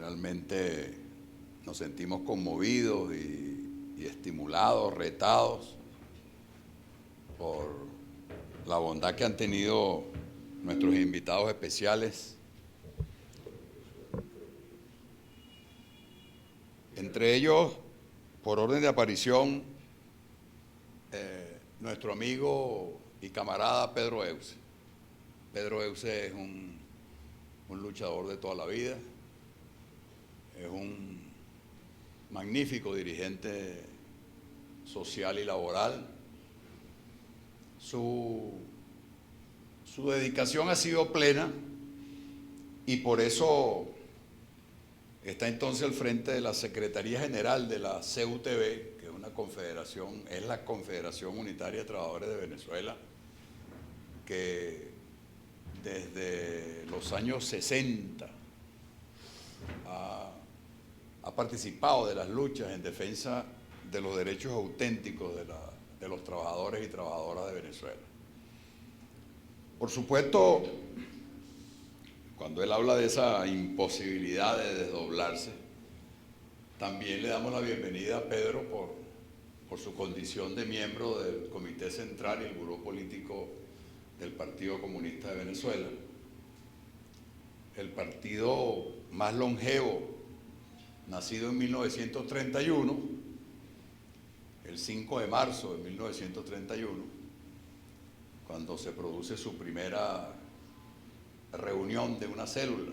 Realmente nos sentimos conmovidos y estimulados, retados por la bondad que han tenido nuestros invitados especiales. Entre ellos, por orden de aparición, nuestro amigo y camarada Pedro Euse. Pedro Euse es un luchador de toda la vida, es un magnífico dirigente social y laboral. Su dedicación ha sido plena y por eso está entonces al frente de la Secretaría General de la CUTV, que es una confederación, es la Confederación Unitaria de Trabajadores de Venezuela, que desde los años 60 ha participado de las luchas en defensa de los derechos auténticos de los trabajadores y trabajadoras de Venezuela. Por supuesto, cuando él habla de esa imposibilidad de desdoblarse, también le damos la bienvenida a Pedro por su condición de miembro del Comité Central y el Buró Político del Partido Comunista de Venezuela, el partido más longevo, nacido en 1931, el 5 de marzo de 1931, cuando se produce su primera reunión de una célula.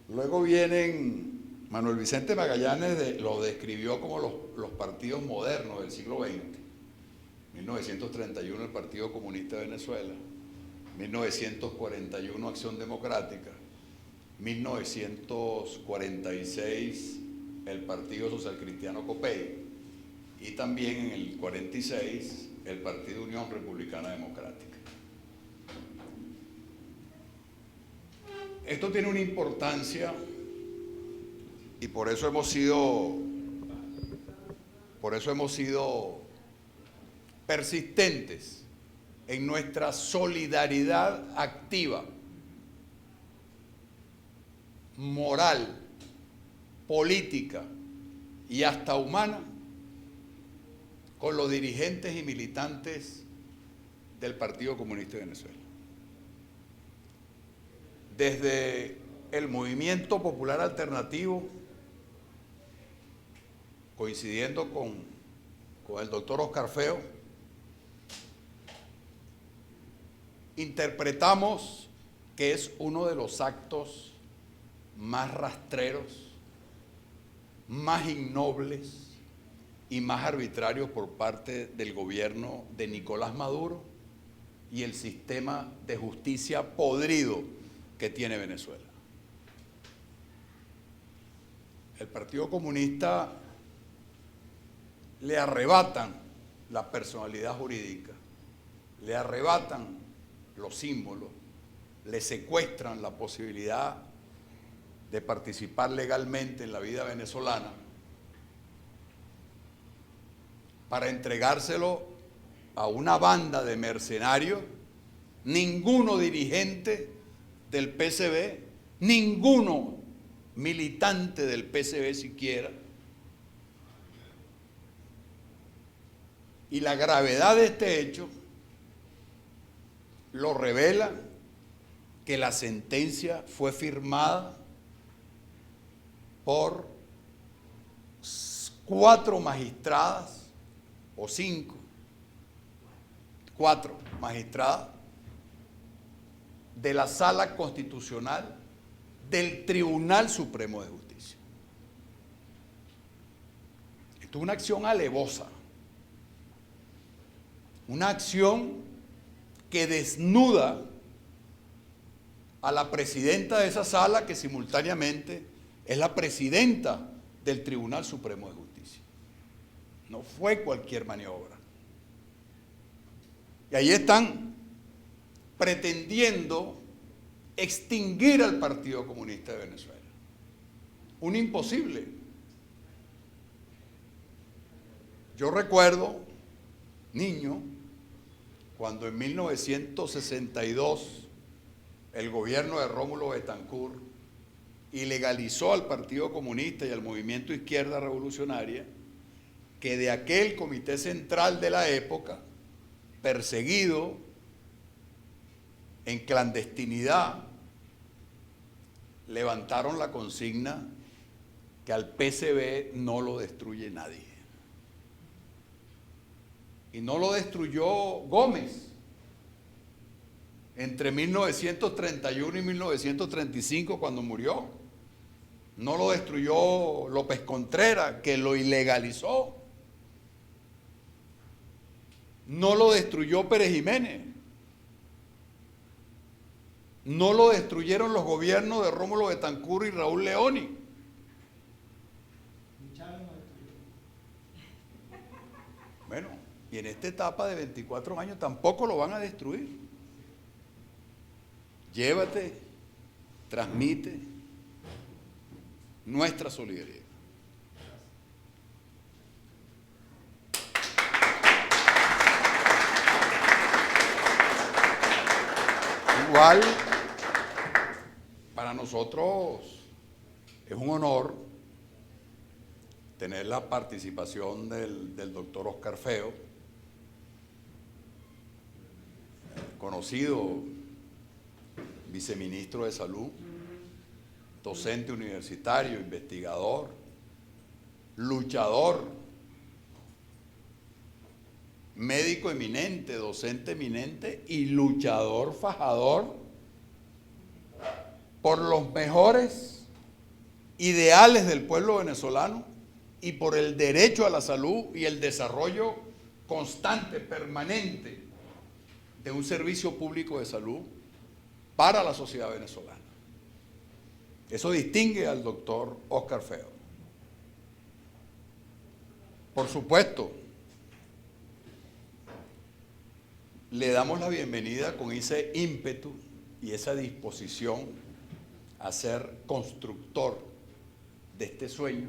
Luego vienen, Manuel Vicente Magallanes lo describió como los partidos modernos del siglo XX. 1931 el Partido Comunista de Venezuela, 1941 Acción Democrática, 1946 el Partido Social Cristiano COPEI y también en el 46 el Partido Unión Republicana Democrática. Esto tiene una importancia y por eso hemos sido persistentes en nuestra solidaridad activa, moral, política y hasta humana con los dirigentes y militantes del Partido Comunista de Venezuela. Desde el Movimiento Popular Alternativo, coincidiendo con el doctor Oscar Feo, interpretamos que es uno de los actos más rastreros, más ignobles y más arbitrarios por parte del gobierno de Nicolás Maduro y el sistema de justicia podrido que tiene Venezuela. El Partido Comunista le arrebatan la personalidad jurídica, le arrebatan los símbolos, le secuestran la posibilidad de participar legalmente en la vida venezolana para entregárselo a una banda de mercenarios. Ninguno dirigente del PCV, ninguno militante del PCV siquiera. Y la gravedad de este hecho lo revela que la sentencia fue firmada por 4 magistradas o 5, 4 magistradas de la Sala Constitucional del Tribunal Supremo de Justicia. Esto es una acción alevosa, una acción que desnuda a la presidenta de esa sala, que simultáneamente es la presidenta del Tribunal Supremo de Justicia. No fue cualquier maniobra. Y ahí están pretendiendo extinguir al Partido Comunista de Venezuela. Un imposible. Yo recuerdo, niño, cuando en 1962 el gobierno de Rómulo Betancourt ilegalizó al Partido Comunista y al Movimiento Izquierda Revolucionaria, que de aquel comité central de la época, perseguido en clandestinidad, levantaron la consigna que al PCB no lo destruye nadie. Y no lo destruyó Gómez. Entre 1931 y 1935, cuando murió, no lo destruyó López Contreras, que lo ilegalizó. No lo destruyó Pérez Jiménez. No lo destruyeron los gobiernos de Rómulo Betancourt y Raúl Leoni. Bueno, y en esta etapa de 24 años tampoco lo van a destruir. Llévate, transmite nuestra solidaridad. Igual, para nosotros es un honor tener la participación del doctor Oscar Feo, conocido viceministro de Salud, docente universitario, investigador, luchador, médico eminente, docente eminente y luchador fajador por los mejores ideales del pueblo venezolano y por el derecho a la salud y el desarrollo constante, permanente de un servicio público de salud para la sociedad venezolana. Eso distingue al doctor Oscar Feo. Por supuesto, le damos la bienvenida con ese ímpetu y esa disposición a ser constructor de este sueño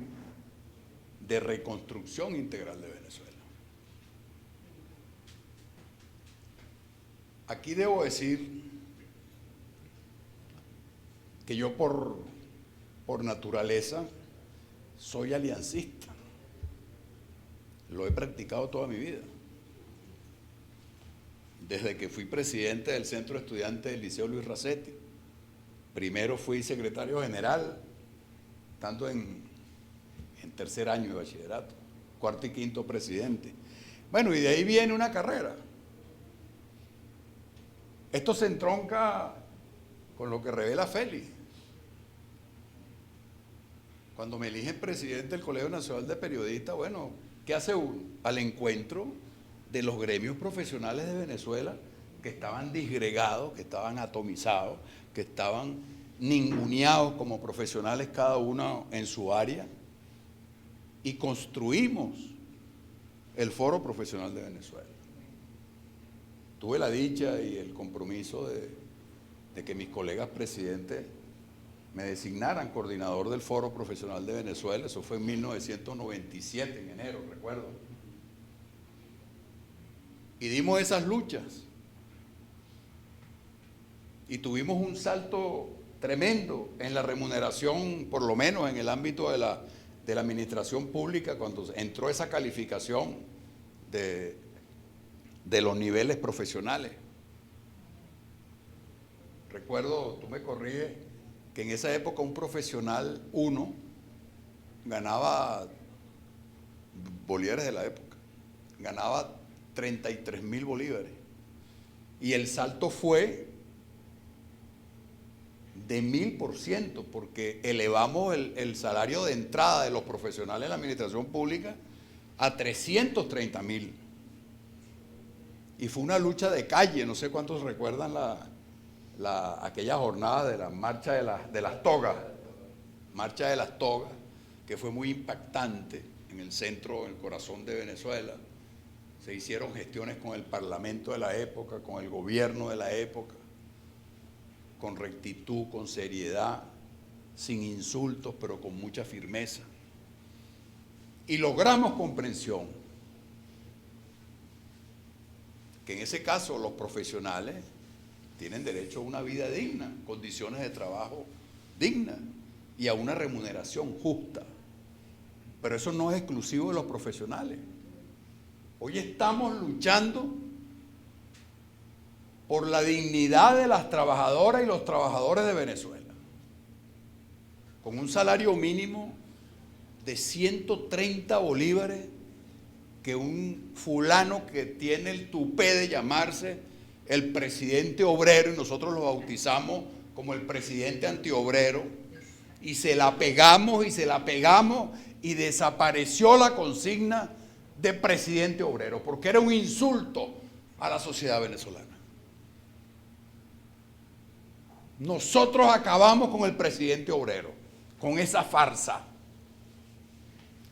de reconstrucción integral de Venezuela. Aquí debo decir que yo por naturaleza soy aliancista. Lo he practicado toda mi vida. Desde que fui presidente del Centro de Estudiantes del Liceo Luis Racetti. Primero fui secretario general, estando en tercer año de bachillerato, cuarto y quinto presidente. Bueno, y de ahí viene una carrera. Esto se entronca con lo que revela Félix. Cuando me eligen presidente del Colegio Nacional de Periodistas, bueno, ¿qué hace uno? Al encuentro de los gremios profesionales de Venezuela que estaban disgregados, que estaban atomizados, que estaban ninguneados como profesionales cada uno en su área, y construimos el Foro Profesional de Venezuela. Tuve la dicha y el compromiso de que mis colegas presidentes me designaran coordinador del Foro Profesional de Venezuela. Eso fue en 1997, en enero, recuerdo. Y dimos esas luchas. Y tuvimos un salto tremendo en la remuneración, por lo menos en el ámbito de la administración pública, cuando entró esa calificación de los niveles profesionales. Recuerdo, tú me corriges, que en esa época un profesional 1 ganaba, bolívares de la época, ganaba 33.000 bolívares. Y el salto fue de 1000%, porque elevamos el salario de entrada de los profesionales en la administración pública a 330.000. Y fue una lucha de calle. No sé cuántos recuerdan aquella jornada de la marcha de las togas, marcha de las togas, que fue muy impactante en el centro, en el corazón de Venezuela. Se hicieron gestiones con el parlamento de la época, con el gobierno de la época, con rectitud, con seriedad, sin insultos, pero con mucha firmeza. Y logramos comprensión, que en ese caso los profesionales tienen derecho a una vida digna, condiciones de trabajo dignas. y a una remuneración justa. Pero eso no es exclusivo de los profesionales. Hoy estamos luchando por la dignidad de las trabajadoras y los trabajadores de Venezuela, con un salario mínimo de 130 bolívares que un fulano que tiene el tupé de llamarse el presidente obrero, y nosotros lo bautizamos como el presidente antiobrero, y se la pegamos y desapareció la consigna de presidente obrero, porque era un insulto a la sociedad venezolana. Nosotros acabamos con el presidente obrero, con esa farsa,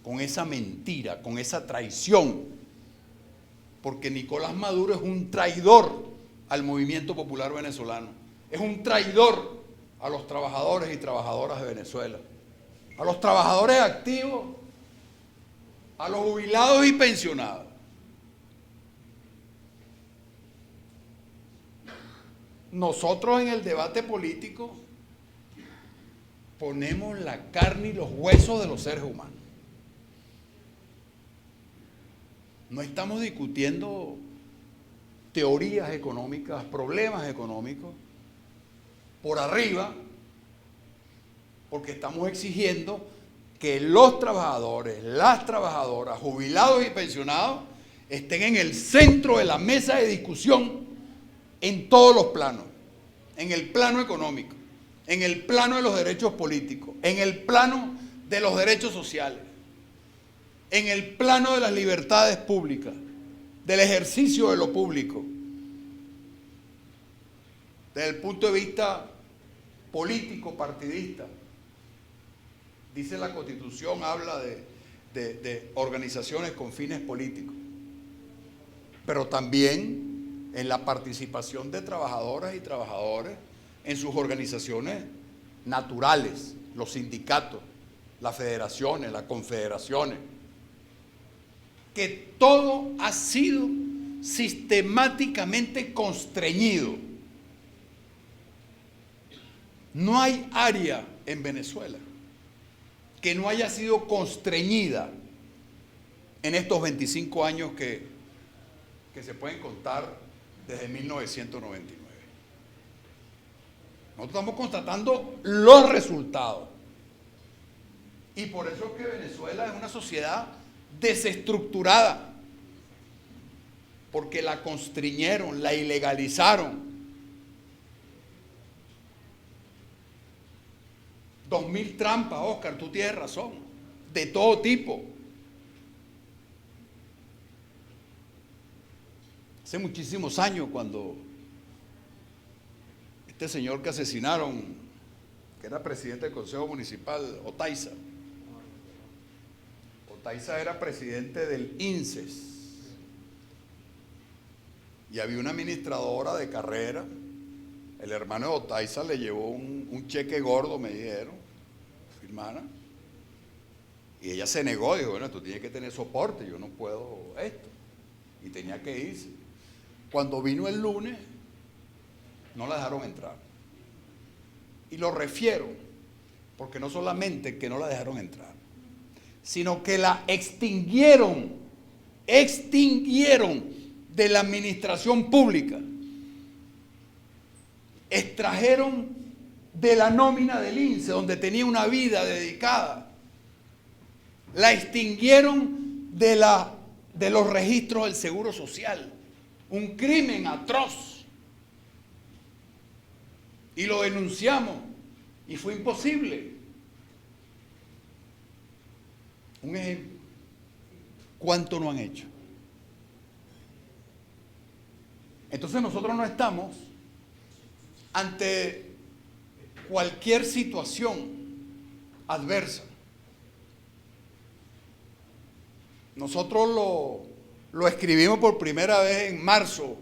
con esa mentira, con esa traición, porque Nicolás Maduro es un traidor al movimiento popular venezolano, es un traidor a los trabajadores y trabajadoras de Venezuela, a los trabajadores activos, a los jubilados y pensionados. Nosotros en el debate político ponemos la carne y los huesos de los seres humanos. No estamos discutiendo teorías económicas, problemas económicos por arriba, porque estamos exigiendo que los trabajadores, las trabajadoras, jubilados y pensionados estén en el centro de la mesa de discusión en todos los planos, en el plano económico, en el plano de los derechos políticos, en el plano de los derechos sociales, en el plano de las libertades públicas, del ejercicio de lo público, desde el punto de vista político, partidista. Dice la Constitución, habla de organizaciones con fines políticos, pero también en la participación de trabajadoras y trabajadores en sus organizaciones naturales, los sindicatos, las federaciones, las confederaciones, que todo ha sido sistemáticamente constreñido. No hay área en Venezuela que no haya sido constreñida en estos 25 años que se pueden contar desde 1999. Nosotros estamos constatando los resultados. Y por eso es que Venezuela es una sociedad desestructurada, porque la constriñeron, la ilegalizaron. 2000 trampas, Oscar, tú tienes razón, de todo tipo. Hace muchísimos años, cuando este señor que asesinaron, que era presidente del Consejo Municipal, Otaiza era presidente del INSES, y había una administradora de carrera. El hermano de Otaiza le llevó un cheque gordo, me dijeron, firmara, y ella se negó, dijo, bueno, tú tienes que tener soporte, yo no puedo esto, y tenía que irse. Cuando vino el lunes, no la dejaron entrar, y lo refiero, porque no solamente que no la dejaron entrar, sino que la extinguieron de la administración pública. Extrajeron de la nómina del INSE, donde tenía una vida dedicada. La extinguieron de los registros del Seguro Social. Un crimen atroz. Y lo denunciamos. Y fue imposible. Un ejemplo. ¿Cuánto no han hecho? Entonces nosotros no estamos ante cualquier situación adversa. Nosotros lo escribimos por primera vez en marzo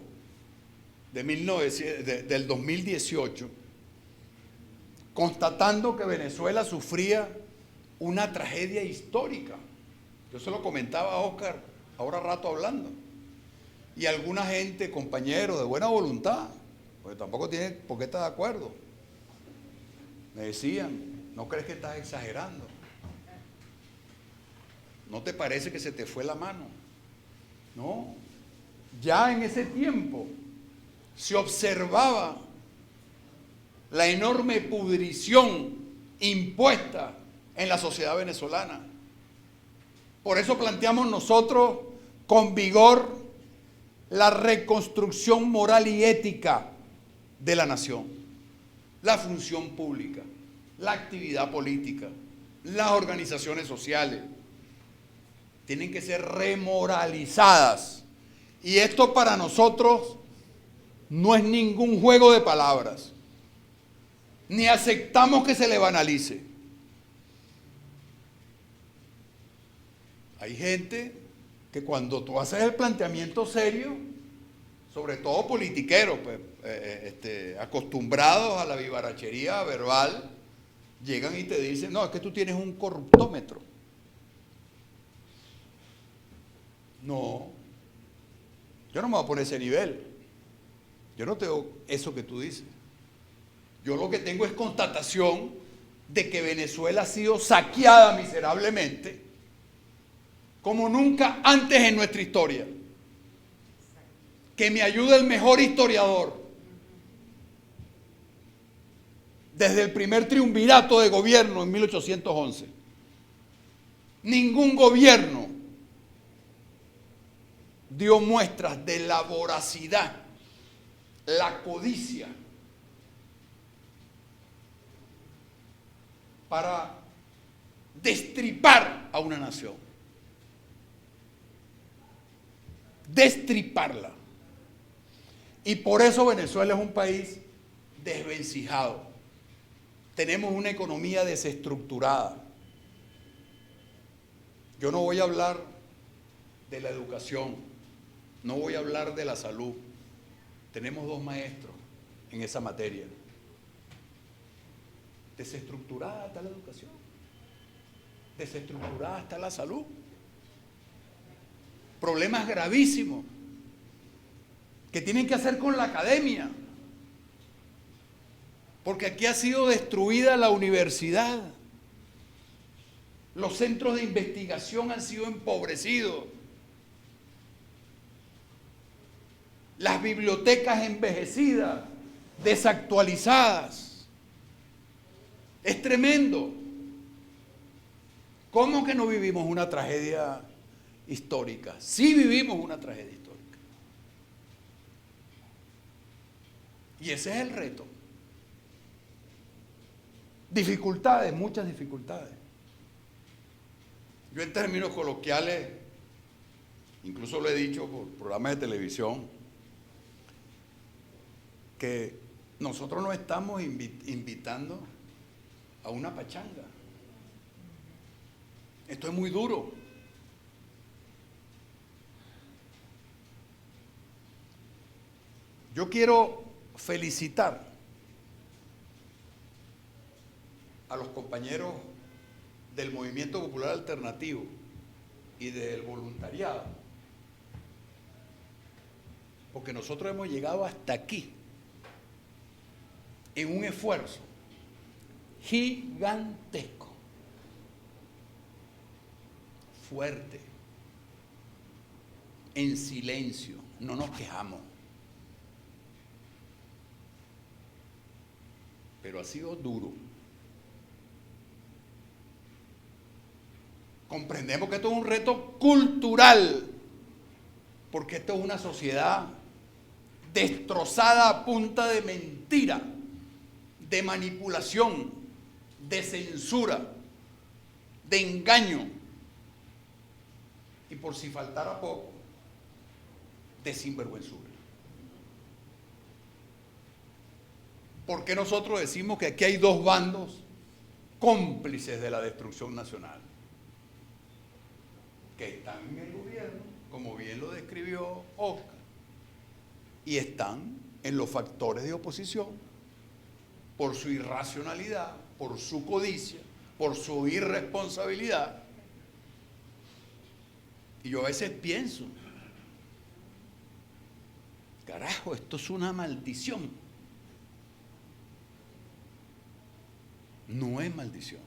del 2018, constatando que Venezuela sufría una tragedia histórica. Yo se lo comentaba a Oscar, ahora rato hablando, y alguna gente, compañeros de buena voluntad, porque tampoco tiene por qué estar de acuerdo, me decían, ¿No crees que estás exagerando? ¿No te parece que se te fue la mano? No. Ya en ese tiempo se observaba la enorme pudrición impuesta en la sociedad venezolana. Por eso planteamos nosotros con vigor la reconstrucción moral y ética de la nación, la función pública, la actividad política, las organizaciones sociales. Tienen que ser remoralizadas. Y esto para nosotros no es ningún juego de palabras, ni aceptamos que se le banalice. Hay gente que cuando tú haces el planteamiento serio, sobre todo politiqueros, pues, acostumbrados a la vivarachería verbal, llegan y te dicen, no, es que tú tienes un corruptómetro. No, yo no me voy a poner ese nivel. Yo no tengo eso que tú dices. Yo lo que tengo es constatación de que Venezuela ha sido saqueada miserablemente como nunca antes en nuestra historia. Que me ayude el mejor historiador. Desde el primer triunvirato de gobierno en 1811. Ningún gobierno dio muestras de la voracidad, la codicia, para destripar a una nación. Destriparla. Y por eso Venezuela es un país desvencijado. Tenemos una economía desestructurada. Yo no voy a hablar de la educación, no voy a hablar de la salud. Tenemos 2 maestros en esa materia. Desestructurada está la educación, desestructurada está la salud. Problemas gravísimos que tienen que hacer con la academia, porque aquí ha sido destruida la universidad, los centros de investigación han sido empobrecidos, las bibliotecas envejecidas, desactualizadas. Es tremendo. ¿Cómo que no vivimos una tragedia histórica? Sí vivimos una tragedia histórica. Y ese es el reto. Dificultades, muchas dificultades. Yo en términos coloquiales, incluso lo he dicho por programas de televisión, que nosotros no estamos invitando a una pachanga. Esto es muy duro. Yo quiero felicitar a los compañeros del Movimiento Popular Alternativo y del voluntariado, porque nosotros hemos llegado hasta aquí en un esfuerzo gigantesco, fuerte, en silencio, no nos quejamos. Pero ha sido duro. Comprendemos que esto es un reto cultural, porque esto es una sociedad destrozada a punta de mentira, de manipulación, de censura, de engaño y, por si faltara poco, de sinvergüenzura. ¿Por qué nosotros decimos que aquí hay 2 bandos cómplices de la destrucción nacional? Que están en el gobierno, como bien lo describió Oscar, y están en los factores de oposición por su irracionalidad, por su codicia, por su irresponsabilidad. Y yo a veces pienso, carajo, esto es una maldición. No es maldición.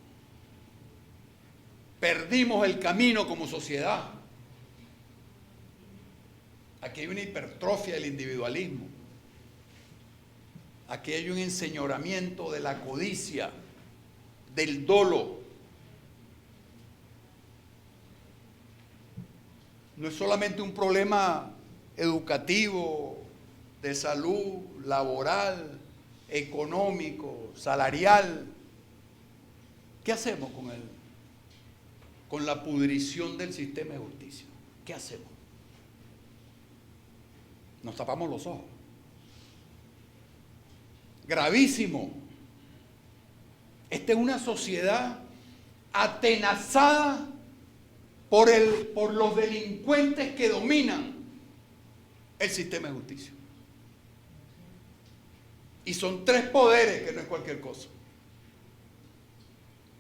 Perdimos el camino como sociedad. Aquí hay una hipertrofia del individualismo. Aquí hay un enseñoramiento de la codicia, del dolo. No es solamente un problema educativo, de salud, laboral, económico, salarial. ¿Qué hacemos con la pudrición del sistema de justicia? ¿Qué hacemos? Nos tapamos los ojos. Gravísimo. Esta es una sociedad atenazada por los delincuentes que dominan el sistema de justicia. Y son tres poderes, que no es cualquier cosa.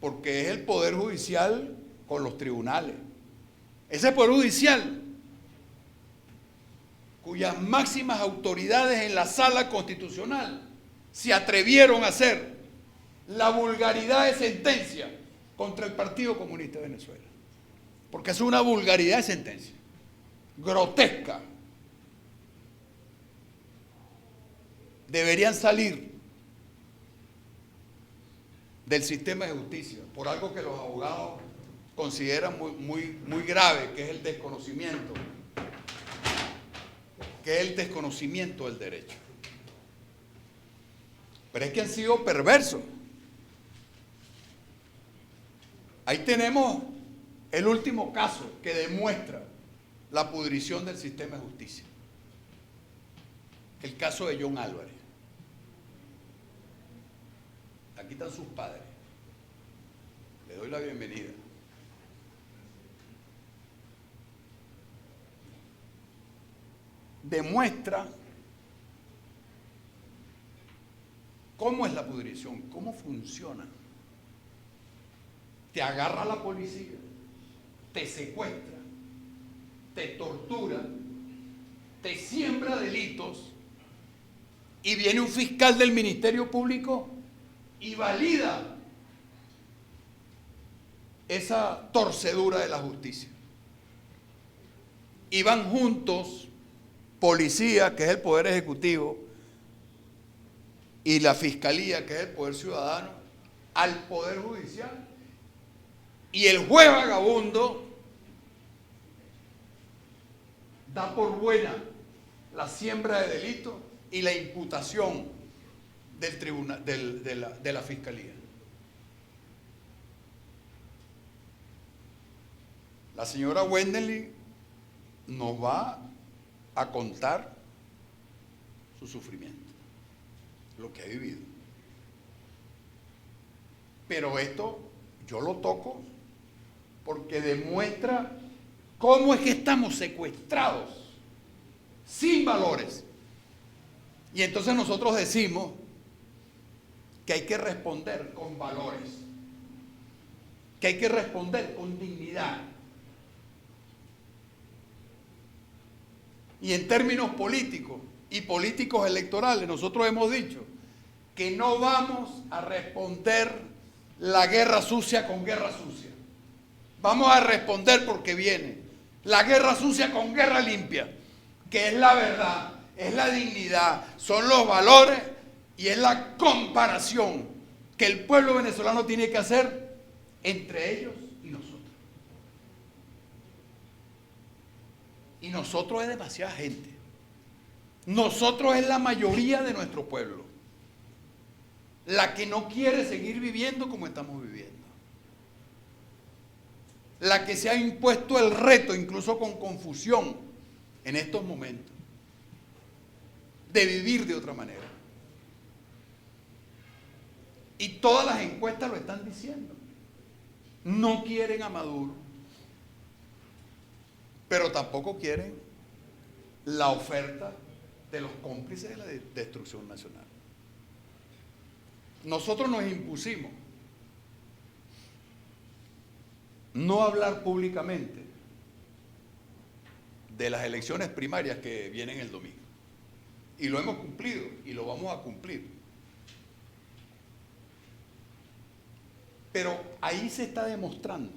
Porque es el poder judicial con los tribunales. Ese poder judicial, cuyas máximas autoridades en la sala constitucional se atrevieron a hacer la vulgaridad de sentencia contra el Partido Comunista de Venezuela. Porque es una vulgaridad de sentencia, grotesca. Deberían salir del sistema de justicia por algo que los abogados consideran muy grave, que es el desconocimiento, del derecho. Pero es que han sido perversos. Ahí tenemos el último caso que demuestra la pudrición del sistema de justicia. El caso de John Álvarez. Aquí están sus padres. Le doy la bienvenida. Demuestra cómo es la pudrición, cómo funciona. Te agarra la policía, te secuestra, te tortura, te siembra delitos y viene un fiscal del Ministerio Público y valida esa torcedura de la justicia. Y van juntos policía, que es el poder ejecutivo, y la fiscalía, que es el poder ciudadano, al poder judicial. Y el juez vagabundo da por buena la siembra de delitos y la imputación del tribunal, de la fiscalía. La señora Wendelin nos va a contar su sufrimiento, lo que ha vivido. Pero esto yo lo toco porque demuestra cómo es que estamos secuestrados, sin valores. Y entonces nosotros decimos que hay que responder con valores, que hay que responder con dignidad. Y en términos políticos y políticos electorales, nosotros hemos dicho que no vamos a responder la guerra sucia con guerra sucia. Vamos a responder porque viene la guerra sucia con guerra limpia, que es la verdad, es la dignidad, son los valores y es la comparación que el pueblo venezolano tiene que hacer entre ellos y nosotros. Y nosotros es demasiada gente. Nosotros es la mayoría de nuestro pueblo, la que no quiere seguir viviendo como estamos viviendo, la que se ha impuesto el reto, incluso con confusión en estos momentos, de vivir de otra manera. Y todas las encuestas lo están diciendo. No quieren a Maduro, pero tampoco quieren la oferta de los cómplices de la destrucción nacional. Nosotros nos impusimos no hablar públicamente de las elecciones primarias que vienen el domingo. Y lo hemos cumplido y lo vamos a cumplir. Pero ahí se está demostrando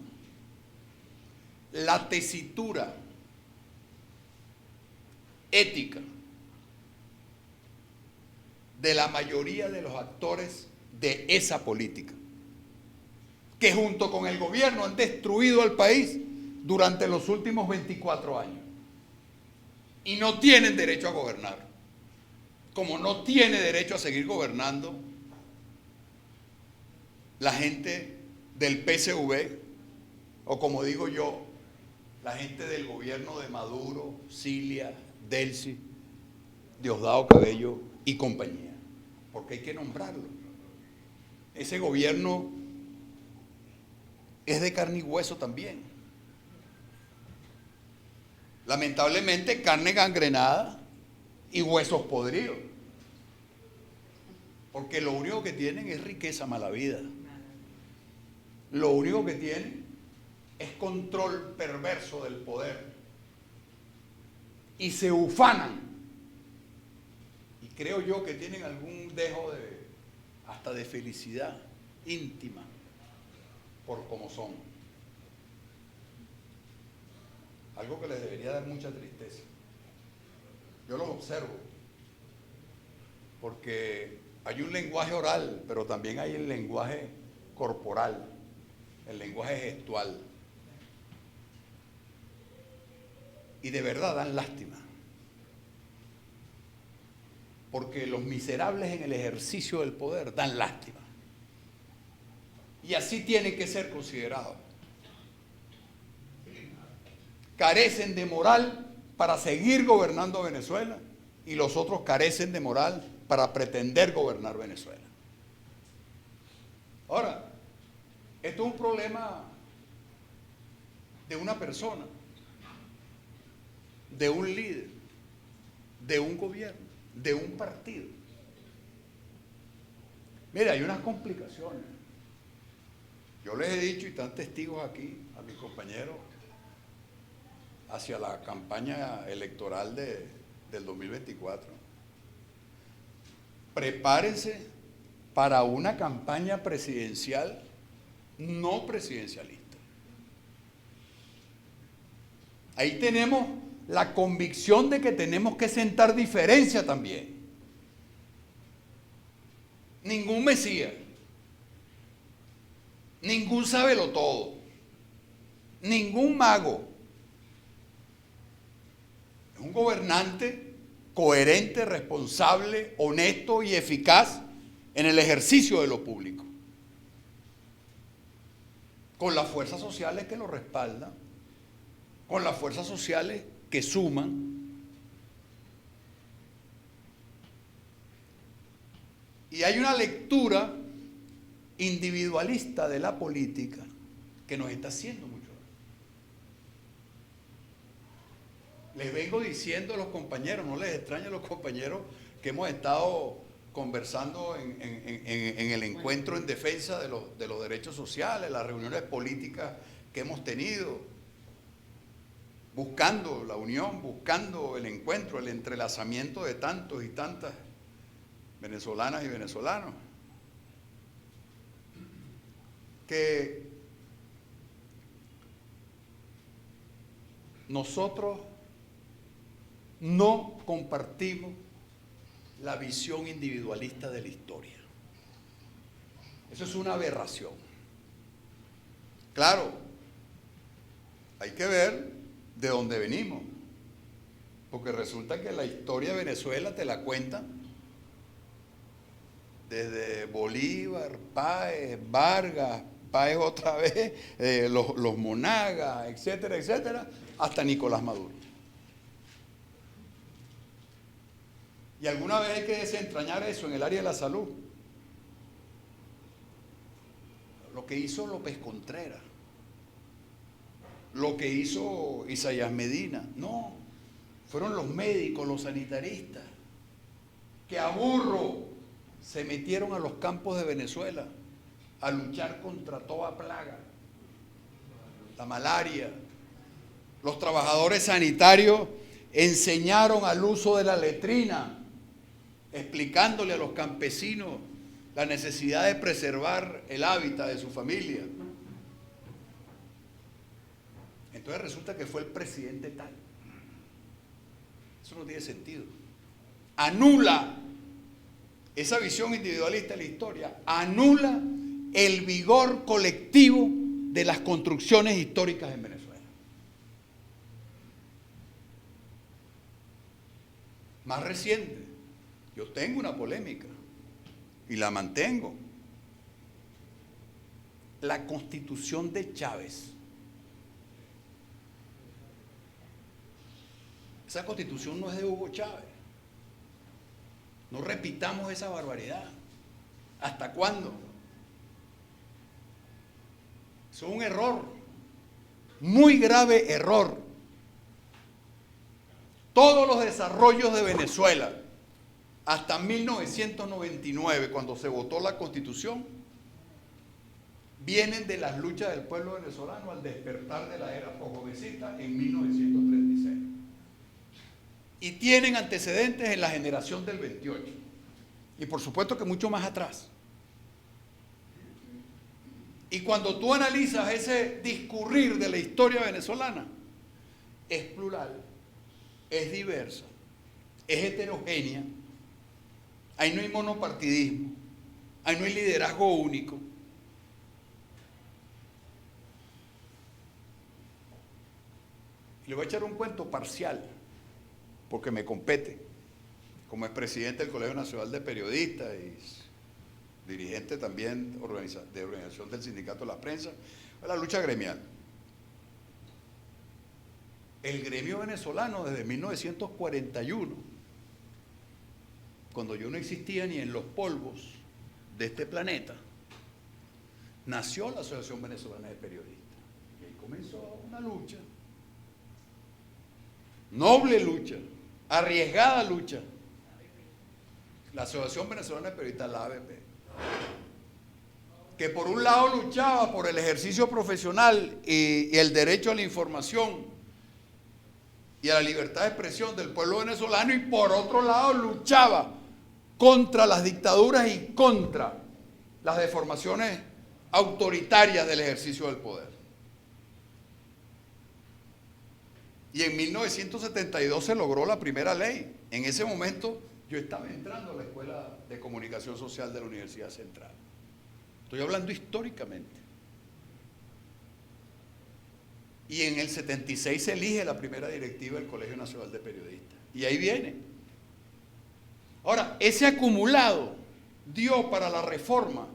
la tesitura ética de la mayoría de los actores de esa política, que junto con el gobierno han destruido al país durante los últimos 24 años. Y no tienen derecho a gobernar. Como no tiene derecho a seguir gobernando la gente del PSV, o como digo yo, la gente del gobierno de Maduro, Cilia, Delcy, Diosdado Cabello y compañía. Porque hay que nombrarlo. Ese gobierno es de carne y hueso también. Lamentablemente, carne gangrenada y huesos podridos. Porque lo único que tienen es riqueza mala vida. Lo único que tienen es control perverso del poder. Y se ufanan. Y creo yo que tienen algún dejo hasta de felicidad íntima por cómo son. Algo que les debería dar mucha tristeza. Yo los observo, porque hay un lenguaje oral, pero también hay el lenguaje corporal, el lenguaje gestual. Y de verdad dan lástima. Porque los miserables en el ejercicio del poder dan lástima. Y así tienen que ser considerados. Carecen de moral para seguir gobernando Venezuela y los otros carecen de moral para pretender gobernar Venezuela. Ahora, esto es un problema de una persona, de un líder, de un gobierno, de un partido. Mira, hay unas complicaciones. Yo les he dicho, y están testigos aquí, a mis compañeros, hacia la campaña electoral del 2024. Prepárense para una campaña presidencial no presidencialista. Ahí tenemos la convicción de que tenemos que sentar diferencia también. Ningún mesías, ningún sabelotodo, ningún mago. Es un gobernante coherente, responsable, honesto y eficaz en el ejercicio de lo público, con las fuerzas sociales que lo respaldan, con las fuerzas sociales que suman. Y hay una lectura individualista de la política que nos está haciendo mucho. Les vengo diciendo a los compañeros, no les extraña a los compañeros que hemos estado conversando en el encuentro en defensa de los derechos sociales, las reuniones políticas que hemos tenido, buscando la unión, buscando el encuentro, el entrelazamiento de tantos y tantas venezolanas y venezolanos, que nosotros no compartimos la visión individualista de la historia. Eso es una aberración. Claro, hay que ver de dónde venimos, porque resulta que la historia de Venezuela te la cuentan desde Bolívar, Páez, Vargas, Páez otra vez, los Monagas, etcétera, etcétera, hasta Nicolás Maduro. Y alguna vez hay que desentrañar eso en el área de la salud. Lo que hizo López Contreras, lo que hizo Isaías Medina, no, fueron los médicos, los sanitaristas, que a burro se metieron a los campos de Venezuela a luchar contra toda plaga, la malaria. Los trabajadores sanitarios enseñaron al uso de la letrina, explicándole a los campesinos la necesidad de preservar el hábitat de su familia. Entonces resulta que fue el presidente tal. Eso no tiene sentido. Anula esa visión individualista de la historia, anula el vigor colectivo de las construcciones históricas en Venezuela. Más reciente, yo tengo una polémica y la mantengo. La Constitución de Chávez. Esa Constitución no es de Hugo Chávez. No repitamos esa barbaridad. ¿Hasta cuándo? Eso es un error, muy grave error. Todos los desarrollos de Venezuela, hasta 1999, cuando se votó la Constitución, vienen de las luchas del pueblo venezolano al despertar de la era posjovencista en 1936. Y tienen antecedentes en la generación del 28. Y por supuesto que mucho más atrás. Y cuando tú analizas ese discurrir de la historia venezolana, es plural, es diversa, es heterogénea. Ahí no hay monopartidismo, ahí no hay liderazgo único. Y le voy a echar un cuento parcial, porque me compete, como expresidente del Colegio Nacional de Periodistas y dirigente también de organización del Sindicato de la Prensa, la lucha gremial. El gremio venezolano desde 1941, cuando yo no existía ni en los polvos de este planeta, nació la Asociación Venezolana de Periodistas. Y ahí comenzó una lucha, noble lucha, arriesgada lucha. La Asociación Venezolana de Periodistas, la AVP, que por un lado luchaba por el ejercicio profesional y el derecho a la información y a la libertad de expresión del pueblo venezolano, y por otro lado luchaba contra las dictaduras y contra las deformaciones autoritarias del ejercicio del poder. Y en 1972 se logró la primera ley. En ese momento yo estaba entrando a la Escuela de Comunicación Social de la Universidad Central. Estoy hablando históricamente. Y en el 76 se elige la primera directiva del Colegio Nacional de Periodistas. Y ahí viene. Ahora, ese acumulado dio para la reforma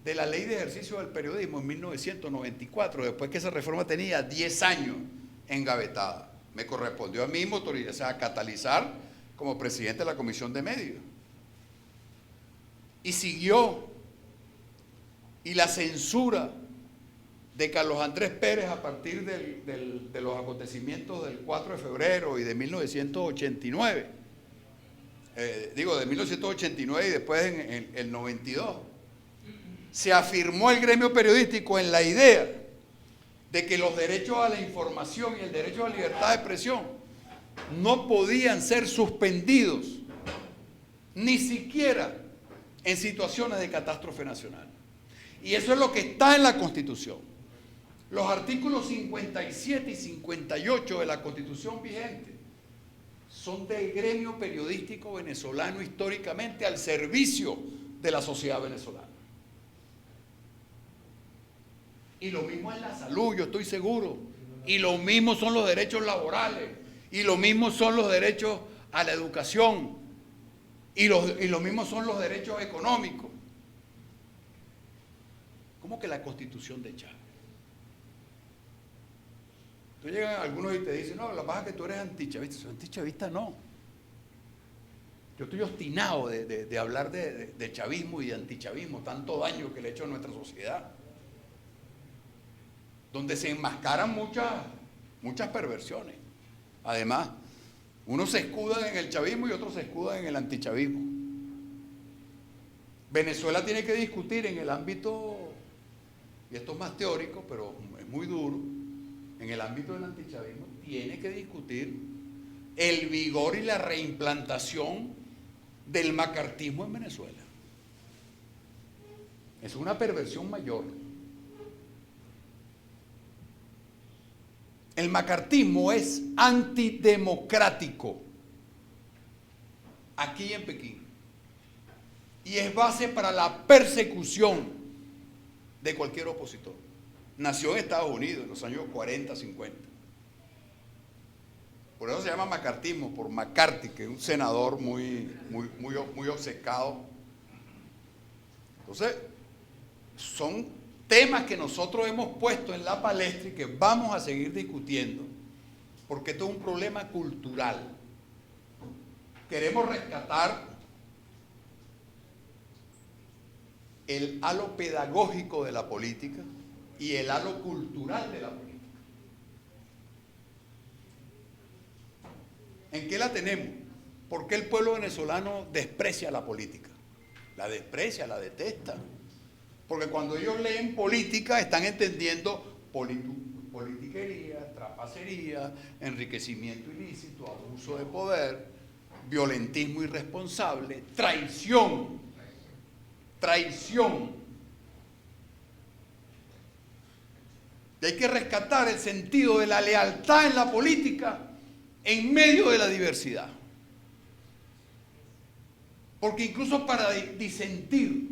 de la Ley de Ejercicio del Periodismo en 1994, después que esa reforma tenía 10 años engavetada. Me correspondió a mí catalizar como presidente de la Comisión de Medios. Y siguió. Y la censura de Carlos Andrés Pérez a partir de los acontecimientos del 4 de febrero y de 1989, de 1989 y después en el 92, se afirmó el gremio periodístico en la idea de que los derechos a la información y el derecho a la libertad de expresión no podían ser suspendidos, ni siquiera en situaciones de catástrofe nacional. Y eso es lo que está en la Constitución. Los artículos 57 y 58 de la Constitución vigente son del gremio periodístico venezolano históricamente al servicio de la sociedad venezolana. Y lo mismo es la salud, yo estoy seguro. Y lo mismo son los derechos laborales. Y lo mismo son los derechos a la educación. Y lo mismo son los derechos económicos. ¿Cómo que la Constitución de Chávez? Entonces llegan algunos y te dicen, no, la pasa que tú eres antichavista. Soy antichavista, no. Yo estoy obstinado de hablar de chavismo y de antichavismo, tanto daño que le he hecho a nuestra sociedad, donde se enmascaran muchas perversiones. Además, unos se escudan en el chavismo y otros se escudan en el antichavismo. Venezuela tiene que discutir en el ámbito, y esto es más teórico, pero es muy duro, en el ámbito del antichavismo, tiene que discutir el vigor y la reimplantación del macartismo en Venezuela. Es una perversión mayor. El macartismo es antidemocrático aquí en Pekín y es base para la persecución de cualquier opositor. Nació en Estados Unidos en los años 40, 50. Por eso se llama macartismo, por McCarthy, que es un senador muy obcecado. Entonces, son temas que nosotros hemos puesto en la palestra y que vamos a seguir discutiendo, porque esto es un problema cultural. Queremos rescatar el halo pedagógico de la política y el halo cultural de la política. ¿En qué la tenemos? ¿Por qué el pueblo venezolano desprecia la política? La desprecia, la detesta. Porque cuando ellos leen política están entendiendo politiquería, trapacería, enriquecimiento ilícito, abuso de poder, violentismo irresponsable, traición. Y hay que rescatar el sentido de la lealtad en la política en medio de la diversidad. Porque incluso para disentir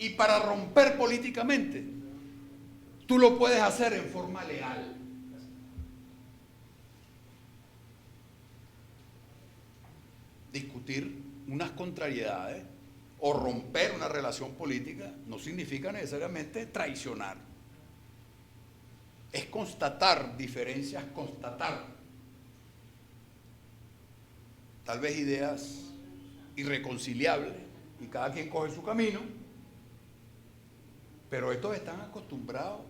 y para romper políticamente, tú lo puedes hacer en forma leal. Discutir unas contrariedades o romper una relación política no significa necesariamente traicionar. Es constatar diferencias, constatar tal vez ideas irreconciliables y cada quien coge su camino, pero estos están acostumbrados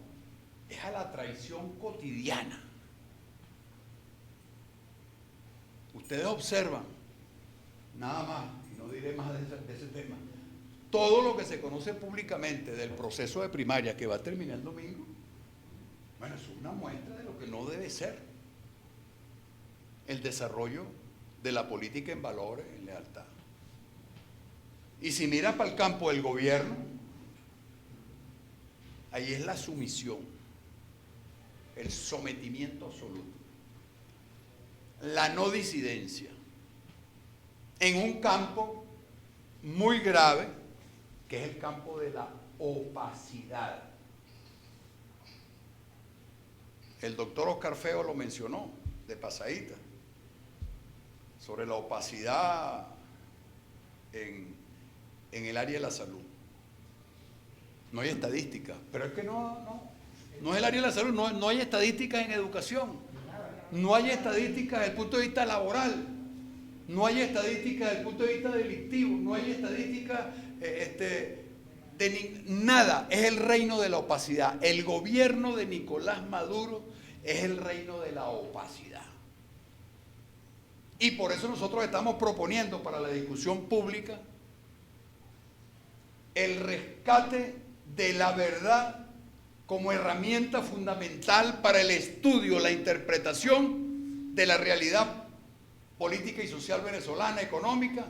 es a la traición cotidiana. Ustedes observan, nada más, y no diré más de ese tema, todo lo que se conoce públicamente del proceso de primaria que va a terminar el domingo, bueno, es una muestra de lo que no debe ser el desarrollo de la política en valores, en lealtad. Y si miras para el campo del gobierno, ahí es la sumisión, el sometimiento absoluto, la no disidencia, en un campo muy grave, que es el campo de la opacidad. El doctor Oscar Feo lo mencionó de pasadita, sobre la opacidad en el área de la salud. No hay estadísticas, pero es que no es el área de la salud, no hay estadísticas en educación, no hay estadísticas desde el punto de vista laboral, no hay estadísticas desde el punto de vista delictivo, no hay estadísticas nada. Es el reino de la opacidad. El gobierno de Nicolás Maduro es el reino de la opacidad. Y por eso nosotros estamos proponiendo para la discusión pública el rescate de la verdad como herramienta fundamental para el estudio, la interpretación de la realidad política y social venezolana, económica,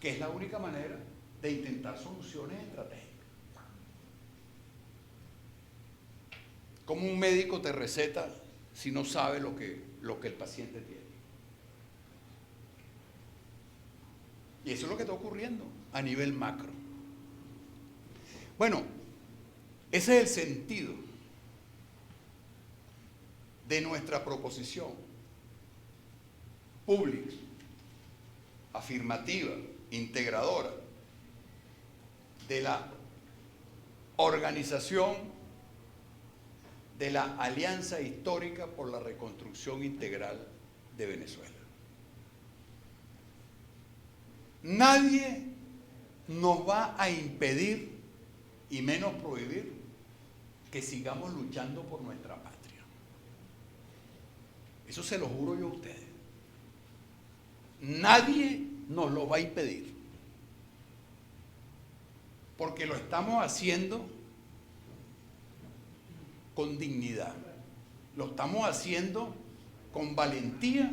que es la única manera de intentar soluciones estratégicas. ¿Cómo un médico te receta si no sabe lo que el paciente tiene? Y eso es lo que está ocurriendo a nivel macro. Bueno, ese es el sentido de nuestra proposición pública, afirmativa, integradora, de la organización de la Alianza Histórica por la Reconstrucción Integral de Venezuela. Nadie nos va a impedir y menos prohibir que sigamos luchando por nuestra patria. Eso se lo juro yo a ustedes. Nadie nos lo va a impedir. Porque lo estamos haciendo con dignidad. Lo estamos haciendo con valentía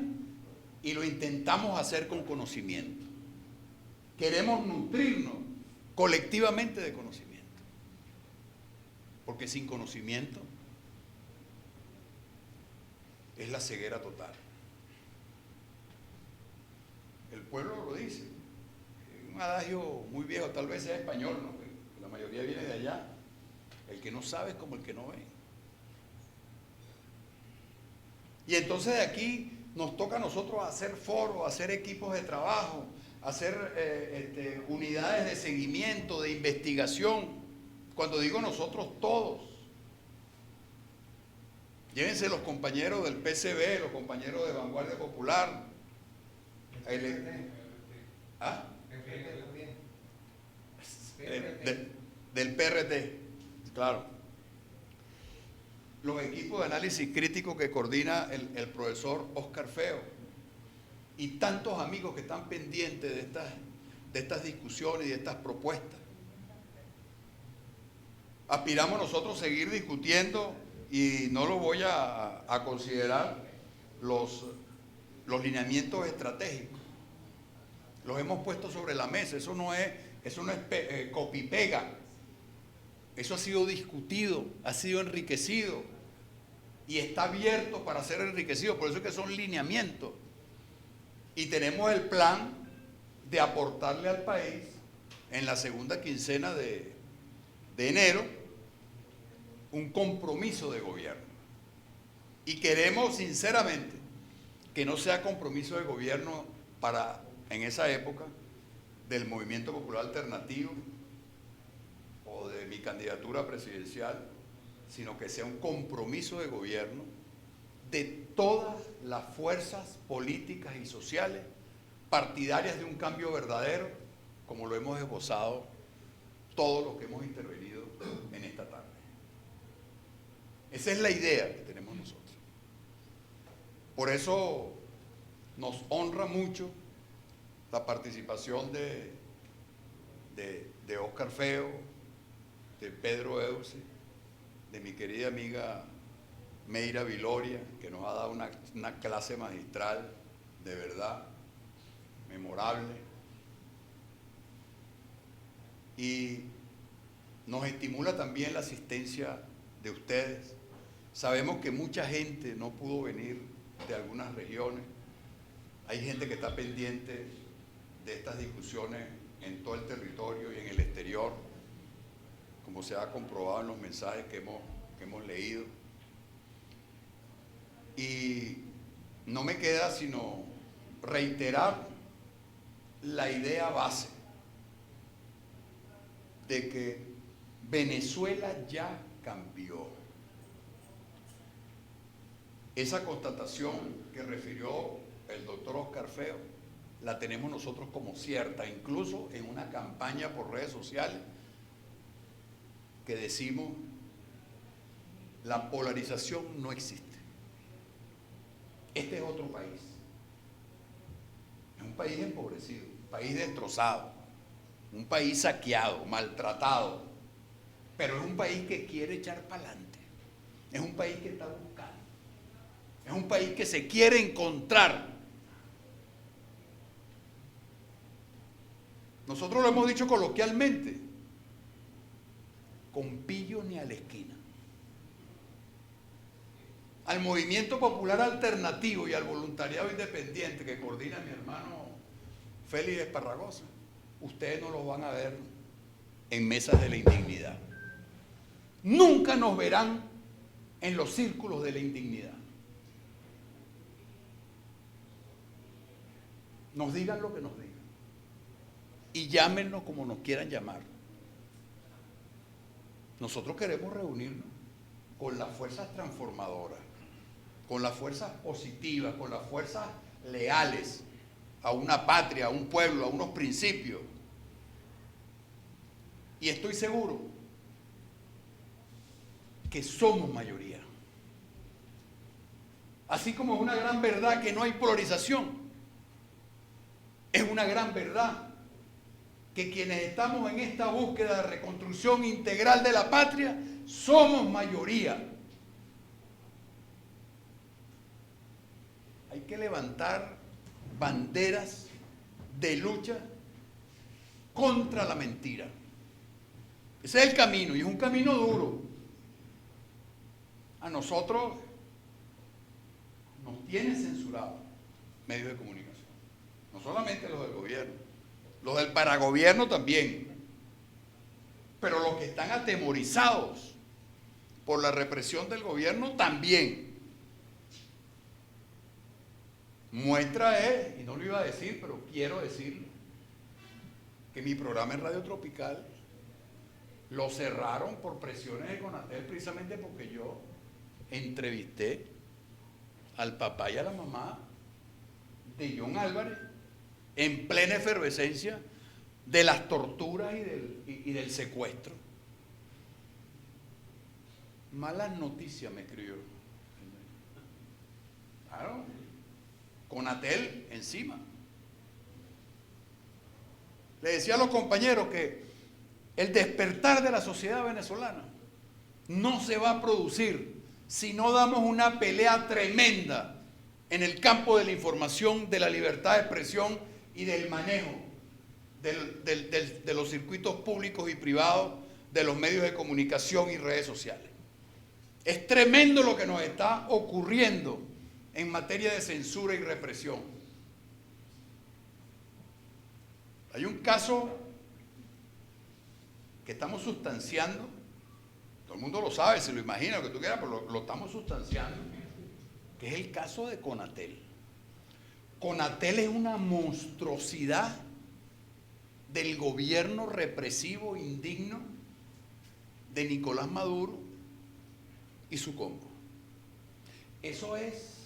y lo intentamos hacer con conocimiento. Queremos nutrirnos colectivamente de conocimiento. Porque sin conocimiento es la ceguera total. El pueblo lo dice. Es un adagio muy viejo, tal vez sea español, ¿no? La mayoría viene de allá. El que no sabe es como el que no ve. Y entonces de aquí nos toca a nosotros hacer foros, hacer equipos de trabajo, hacer unidades de seguimiento, de investigación. Cuando digo nosotros, todos. Llévense los compañeros del PCB, los compañeros de Vanguardia Popular. ¿Ah? Del PRT, claro. Los equipos de análisis crítico que coordina el profesor Oscar Feo y tantos amigos que están pendientes de estas discusiones y de estas propuestas. Aspiramos nosotros a seguir discutiendo y no lo voy a considerar los lineamientos estratégicos. Los hemos puesto sobre la mesa, eso no es copy-pega. Eso ha sido discutido, ha sido enriquecido y está abierto para ser enriquecido. Por eso es que son lineamientos. Y tenemos el plan de aportarle al país en la segunda quincena de enero un compromiso de gobierno. Y queremos sinceramente que no sea compromiso de gobierno en esa época del Movimiento Popular Alternativo o de mi candidatura presidencial, sino que sea un compromiso de gobierno de todas las fuerzas políticas y sociales partidarias de un cambio verdadero, como lo hemos esbozado todos los que hemos intervenido en esta tarde. Esa es la idea que tenemos nosotros. Por eso nos honra mucho la participación de Oscar Feo, de Pedro Euse, de mi querida amiga Meira Viloria, que nos ha dado una clase magistral, de verdad, memorable. Y nos estimula también la asistencia de ustedes. Sabemos que mucha gente no pudo venir de algunas regiones. Hay gente que está pendiente de estas discusiones en todo el territorio y en el exterior, como se ha comprobado en los mensajes que hemos leído. Y no me queda sino reiterar la idea base de que Venezuela ya cambió. Esa constatación que refirió el doctor Oscar Feo la tenemos nosotros como cierta, incluso en una campaña por redes sociales que decimos: la polarización no existe. Este es otro país. Es un país empobrecido, un país destrozado, un país saqueado, maltratado, pero es un país que quiere echar para adelante. Es un país que está buscando. Es un país que se quiere encontrar. Nosotros lo hemos dicho coloquialmente: con pillo ni a la esquina. Al movimiento popular alternativo y al voluntariado independiente que coordina mi hermano Félix Esparragosa, ustedes no los van a ver en mesas de la indignidad. Nunca nos verán en los círculos de la indignidad. Nos digan lo que nos digan y llámenos como nos quieran llamar. Nosotros queremos reunirnos con las fuerzas transformadoras, con las fuerzas positivas, con las fuerzas leales a una patria, a un pueblo, a unos principios. Y estoy seguro que somos mayoría. Así como es una gran verdad que no hay polarización, es una gran verdad que quienes estamos en esta búsqueda de reconstrucción integral de la patria somos mayoría. Hay que levantar banderas de lucha contra la mentira. Ese es el camino, y es un camino duro. A nosotros nos tienen censurados medios de comunicación, no solamente los del gobierno, los del paragobierno también, pero los que están atemorizados por la represión del gobierno también. Muestra es, y no lo iba a decir, pero quiero decirlo, que mi programa en Radio Tropical lo cerraron por presiones de Conatel, precisamente porque yo entrevisté al papá y a la mamá de John Álvarez en plena efervescencia de las torturas y del secuestro. Malas noticias me escribió. Claro, Conatel encima. Le decía a los compañeros que el despertar de la sociedad venezolana no se va a producir si no damos una pelea tremenda en el campo de la información, de la libertad de expresión y del manejo de los circuitos públicos y privados, de los medios de comunicación y redes sociales. Es tremendo lo que nos está ocurriendo en materia de censura y represión. Hay un caso que estamos sustanciando, todo el mundo lo sabe, se lo imagina, lo que tú quieras, pero lo estamos sustanciando, que es el caso de Conatel. Conatel es una monstruosidad del gobierno represivo indigno de Nicolás Maduro y su combo. Eso es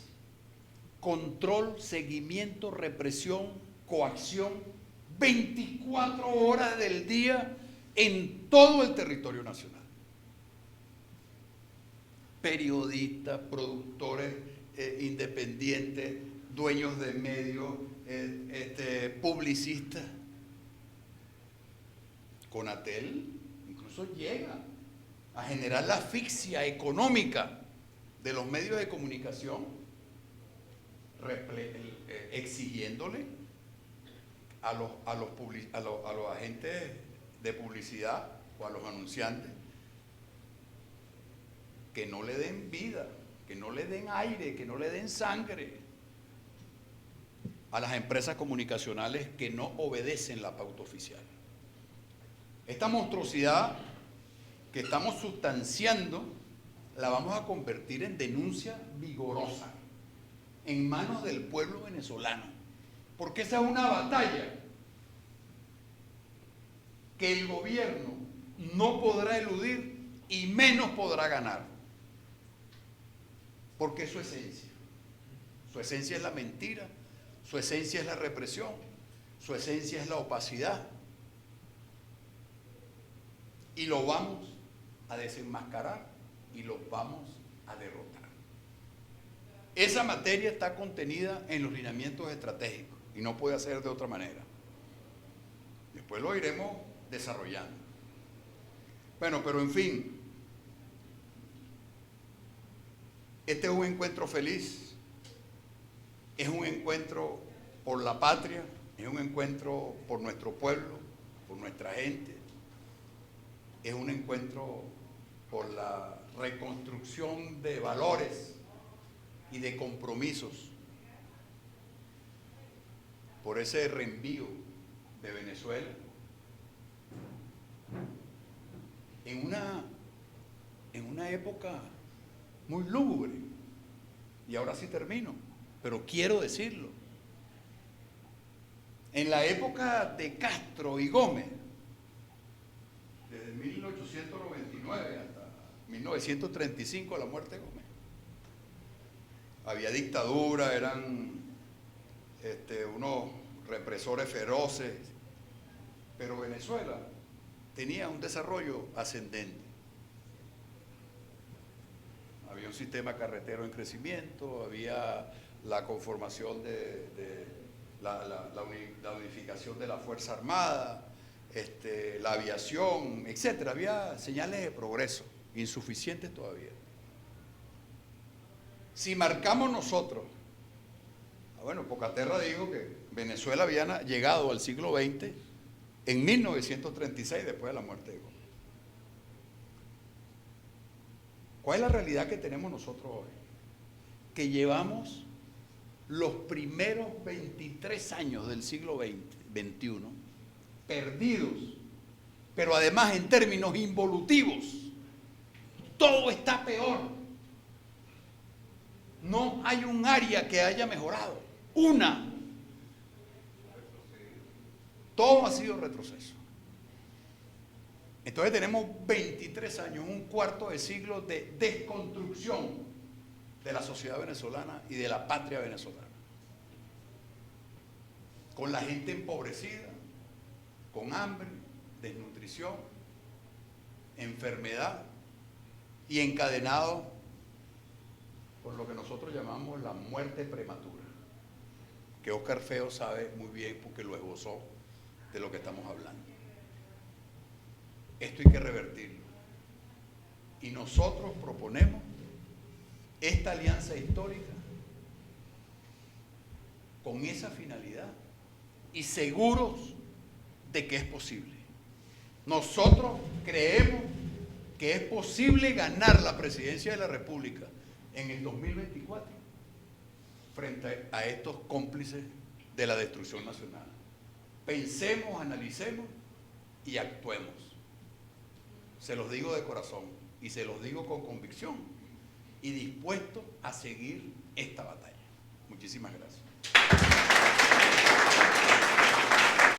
control, seguimiento, represión, coacción, 24 horas del día en todo el territorio nacional. Periodistas, productores independientes, dueños de medios, publicistas. Conatel incluso llega a generar la asfixia económica de los medios de comunicación, exigiéndole a los agentes de publicidad o a los anunciantes que no le den vida, que no le den aire, que no le den sangre a las empresas comunicacionales que no obedecen la pauta oficial. Esta monstruosidad que estamos sustanciando la vamos a convertir en denuncia vigorosa en manos del pueblo venezolano, porque esa es una batalla que el gobierno no podrá eludir y menos podrá ganar, porque es su esencia. Su esencia es la mentira, su esencia es la represión, su esencia es la opacidad. Y lo vamos a desenmascarar y lo vamos a derrotar. Esa materia está contenida en los lineamientos estratégicos y no puede ser de otra manera. Después lo iremos desarrollando. Bueno, pero en fin, este es un encuentro feliz, es un encuentro por la patria, es un encuentro por nuestro pueblo, por nuestra gente, es un encuentro por la reconstrucción de valores y de compromisos, por ese reenvío de Venezuela en una época muy lúgubre. Y ahora sí termino, pero quiero decirlo. En la época de Castro y Gómez, desde 1899 hasta 1935, la muerte de Gómez, había dictadura, eran unos represores feroces, pero Venezuela tenía un desarrollo ascendente. Había un sistema carretero en crecimiento, había la conformación de la unificación de la Fuerza Armada, la aviación, etc. Había señales de progreso, insuficientes todavía. Si marcamos nosotros, bueno, Pocaterra dijo que Venezuela había llegado al siglo XX en 1936, después de la muerte de Gómez. ¿Cuál es la realidad que tenemos nosotros hoy? Que llevamos los primeros 23 años del siglo XXI perdidos, pero además en términos involutivos. Todo está peor. No hay un área que haya mejorado. Una. Todo ha sido retroceso. Entonces tenemos 23 años, un cuarto de siglo de desconstrucción de la sociedad venezolana y de la patria venezolana. Con la gente empobrecida, con hambre, desnutrición, enfermedad y encadenado con lo que nosotros llamamos la muerte prematura, que Óscar Feo sabe muy bien porque lo esbozó de lo que estamos hablando. Esto hay que revertirlo. Y nosotros proponemos esta alianza histórica con esa finalidad y seguros de que es posible. Nosotros creemos que es posible ganar la presidencia de la República en el 2024 frente a estos cómplices de la destrucción nacional. Pensemos, analicemos y actuemos. Se los digo de corazón y se los digo con convicción y dispuesto a seguir esta batalla. Muchísimas gracias.